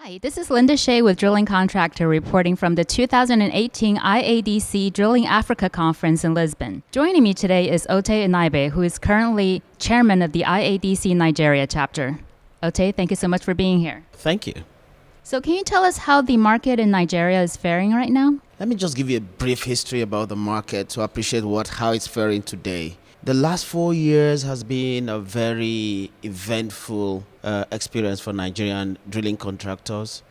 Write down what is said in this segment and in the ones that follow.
Hi, this is Linda Shea with Drilling Contractor reporting from the 2018 IADC Drilling Africa Conference in Lisbon. Joining me today is Ote Inaibe, who is currently chairman of the IADC Nigeria Chapter. Ote, thank you so much for being here. Thank you. So can you tell us how the market in Nigeria is faring right now? Let me just give you a brief history about the market to appreciate how it's faring today. The last 4 years has been a very eventful experience for Nigerian drilling contractors.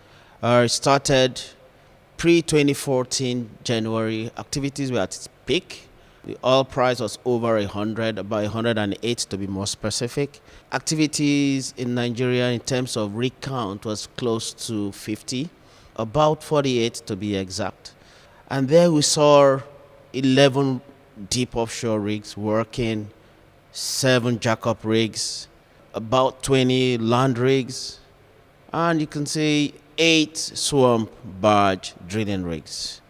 It started pre-2014 January. Activities were at its peak. The oil price was over 100, about 108 to be more specific. Activities in Nigeria in terms of rig count was close to 50, about 48 to be exact. And there we saw 11 deep offshore rigs working, 7 jackup rigs, about 20 land rigs, and you can say 8 swamp barge drilling rigs.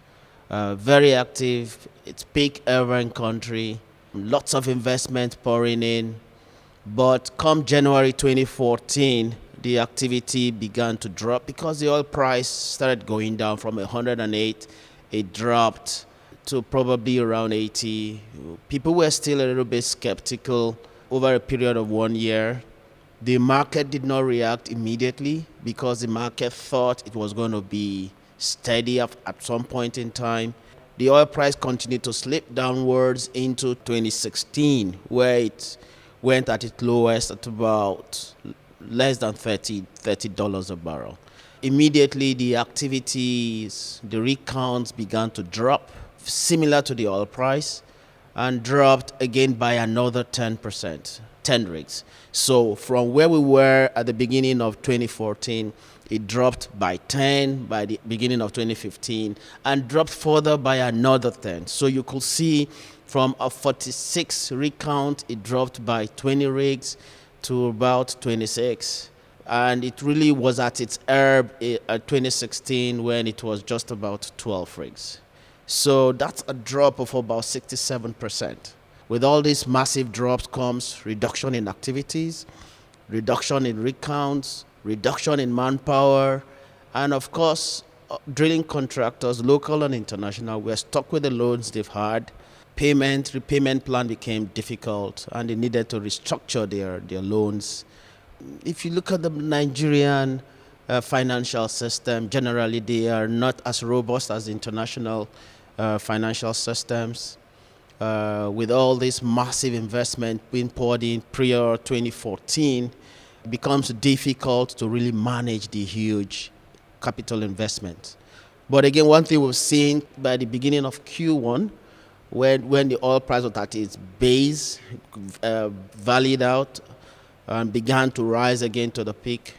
Very active, it's peak ever in country, lots of investment pouring in. But come January 2014, the activity began to drop because the oil price started going down from 108. It dropped to probably around 80. People were still a little bit skeptical over a period of 1 year. The market did not react immediately because the market thought it was going to be steady at some point in time. The oil price continued to slip downwards into 2016, where it went at its lowest at about less than $30 a barrel. Immediately, the activities, the rig counts began to drop, similar to the oil price, and dropped again by another 10%, 10 rigs. So from where we were at the beginning of 2014, it dropped by 10 by the beginning of 2015 and dropped further by another 10. So you could see from a 46 rig count, it dropped by 20 rigs to about 26. And it really was at its ebb at 2016 when it was just about 12 rigs. So that's a drop of about 67%. With all these massive drops comes reduction in activities, reduction in rig counts, reduction in manpower, and of course, drilling contractors, local and international, were stuck with the loans they've had. Repayment plan became difficult, and they needed to restructure their loans. If you look at the Nigerian financial system, generally they are not as robust as international financial systems. With all this massive investment being poured in prior 2014, it becomes difficult to really manage the huge capital investment. But again, one thing we've seen by the beginning of Q1, when the oil price was at its base, valued out, and began to rise again to the peak,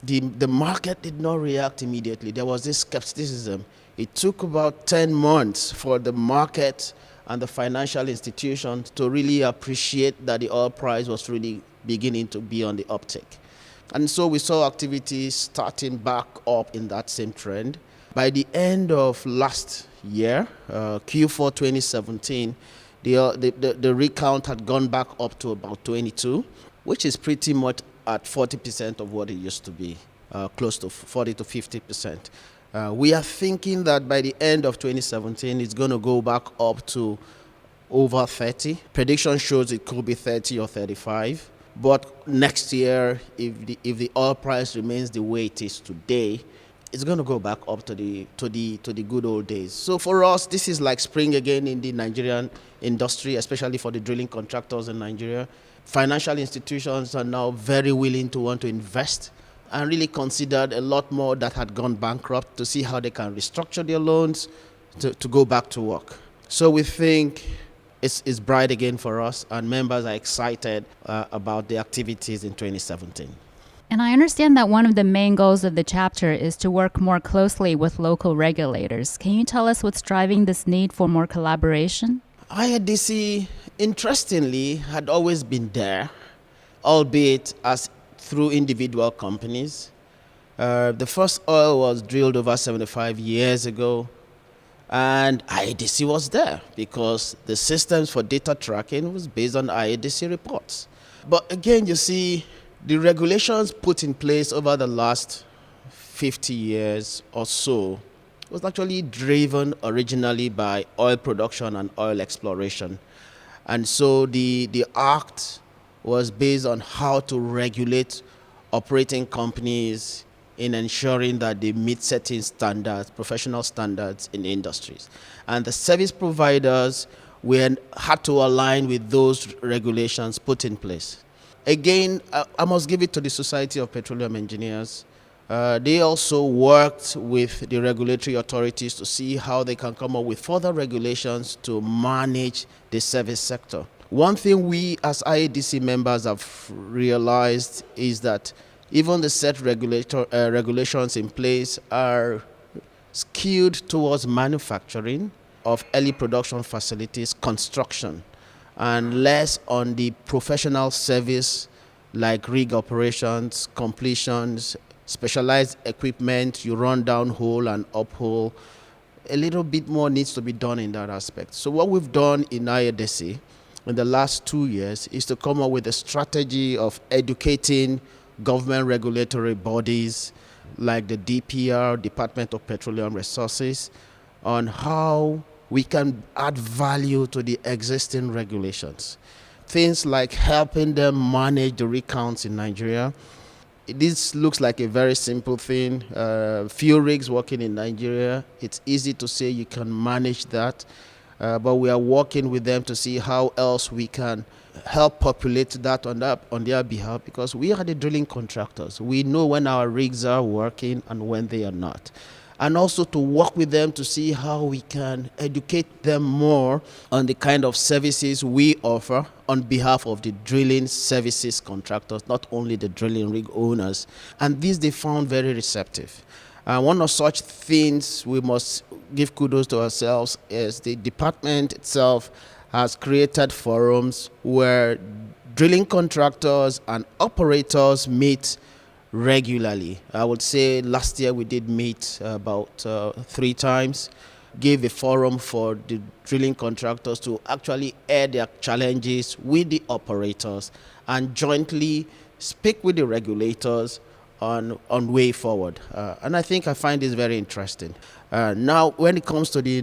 the market did not react immediately. There was this skepticism. It took about 10 months for the market and the financial institutions to really appreciate that the oil price was really beginning to be on the uptick. And so we saw activities starting back up in that same trend. By the end of last year, Q4 2017, the rig count had gone back up to about 22, which is pretty much at 40% of what it used to be, close to 40 to 50%. We are thinking that by the end of 2017, it's going to go back up to over 30. Prediction shows it could be 30 or 35. But next year, if the oil price remains the way it is today, it's going to go back up to the good old days. So for us, this is like spring again in the Nigerian industry, especially for the drilling contractors in Nigeria. Financial institutions are now very willing to want to invest and really considered a lot more that had gone bankrupt to see how they can restructure their loans to go back to work. So we think it's bright again for us, and members are excited about the activities in 2017. And I understand that one of the main goals of the chapter is to work more closely with local regulators. Can you tell us what's driving this need for more collaboration? IADC, interestingly, had always been there, albeit as through individual companies. The first oil was drilled over 75 years ago, and IADC was there because the systems for data tracking was based on IADC reports. But again, you see, the regulations put in place over the last 50 years or so was actually driven originally by oil production and oil exploration. And so the act was based on how to regulate operating companies in ensuring that they meet certain standards, professional standards in industries. And the service providers had to align with those regulations put in place. Again, I must give it to the Society of Petroleum Engineers. They also worked with the regulatory authorities to see how they can come up with further regulations to manage the service sector. One thing we as IADC members have realized is that even the set regulations in place are skewed towards manufacturing of early production facilities, construction, and less on the professional service like rig operations, completions, specialized equipment, you run downhole and uphole. A little bit more needs to be done in that aspect. So what we've done in IADC in the last 2 years is to come up with a strategy of educating government regulatory bodies like the DPR, Department of Petroleum Resources, on how we can add value to the existing regulations. Things like helping them manage the rig counts in Nigeria. This looks like a very simple thing. Few rigs working in Nigeria, it's easy to say you can manage that, but we are working with them to see how else we can help populate that on their behalf, because we are the drilling contractors. We know when our rigs are working and when they are not. And also to work with them to see how we can educate them more on the kind of services we offer on behalf of the drilling services contractors, not only the drilling rig owners. And this they found very receptive. One of such things we must give kudos to ourselves is the department itself has created forums where drilling contractors and operators meet regularly. I would say last year we did meet about 3 times, gave a forum for the drilling contractors to actually air their challenges with the operators and jointly speak with the regulators on way forward. And I find this very interesting. Now, when it comes to the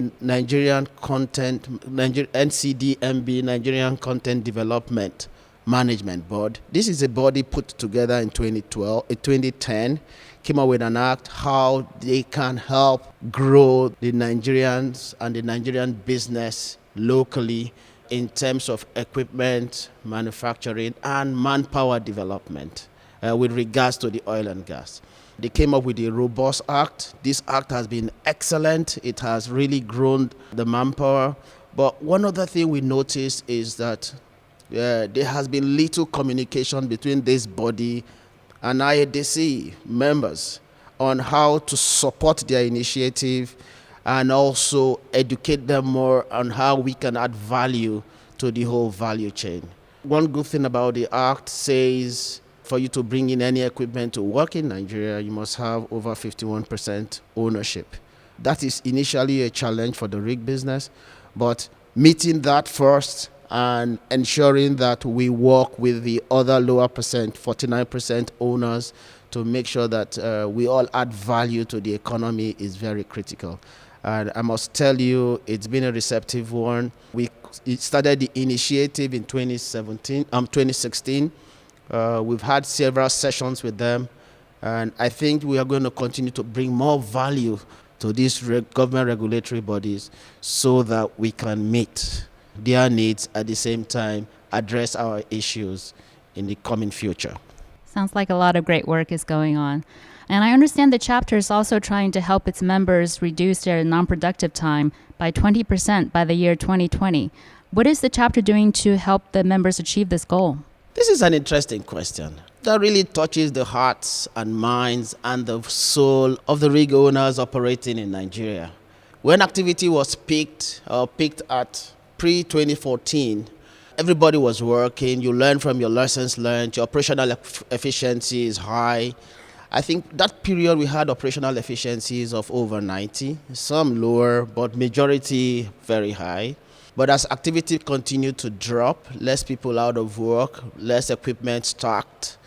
NCDMB, Nigerian Content Development Management Board. This is a body put together in 2010, came up with an act how they can help grow the Nigerians and the Nigerian business locally in terms of equipment, manufacturing, and manpower development with regards to the oil and gas. They came up with a robust act. This act has been excellent. It has really grown the manpower. But one other thing we noticed is that there has been little communication between this body and IADC members on how to support their initiative and also educate them more on how we can add value to the whole value chain. One good thing about the act says for you to bring in any equipment to work in Nigeria, you must have over 51% ownership. That is initially a challenge for the rig business, but meeting that first and ensuring that we work with the other lower percent, 49% owners, to make sure that we all add value to the economy is very critical. And I must tell you, it's been a receptive one. We started the initiative in 2016. We've had several sessions with them, and I think we are going to continue to bring more value to these government regulatory bodies so that we can meet their needs at the same time address our issues in the coming future. Sounds like a lot of great work is going on. And I understand the chapter is also trying to help its members reduce their non-productive time by 20% by the year 2020. What is the chapter doing to help the members achieve this goal? This is an interesting question that really touches the hearts and minds and the soul of the rig owners operating in Nigeria. When activity was peaked at pre-2014, everybody was working. You learn from your lessons learned. Your operational efficiency is high. I think that period we had operational efficiencies of over 90, some lower, but majority very high. But as activity continued to drop, less people out of work, less equipment stocked,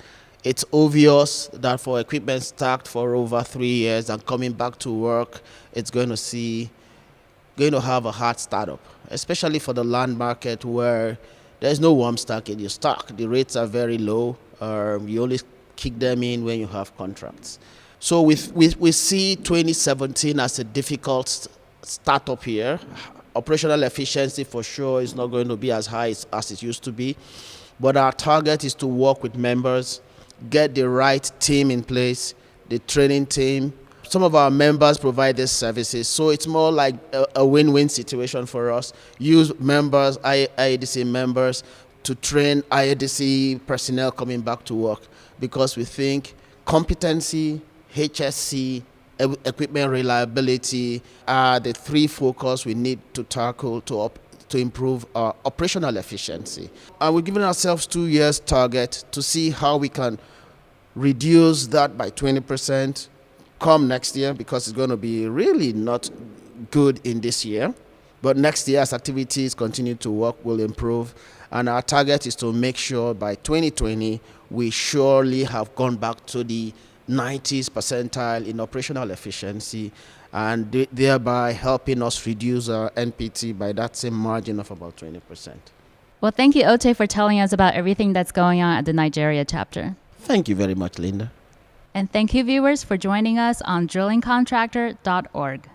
It's obvious that for equipment stacked for over 3 years and coming back to work, it's going to have a hard startup, especially for the land market where there's no warm stack in your stock. The rates are very low. You only kick them in when you have contracts. So we see 2017 as a difficult startup year. Operational efficiency for sure is not going to be as high as it used to be. But our target is to work with members, get the right team in place, the training team. Some of our members provide these services, so it's more like a win-win situation for us. Use members, IADC members, to train IADC personnel coming back to work, because we think competency, HSC, equipment reliability are the three focus we need to tackle to improve our operational efficiency. And we're giving ourselves 2 years target to see how we can reduce that by 20% come next year, because it's going to be really not good in this year. But next year, as activities continue to work, will improve. And our target is to make sure by 2020, we surely have gone back to the 90th percentile in operational efficiency, and thereby helping us reduce our NPT by that same margin of about 20%. Well, thank you, Ote, for telling us about everything that's going on at the Nigeria chapter. Thank you very much, Linda. And thank you, viewers, for joining us on drillingcontractor.org.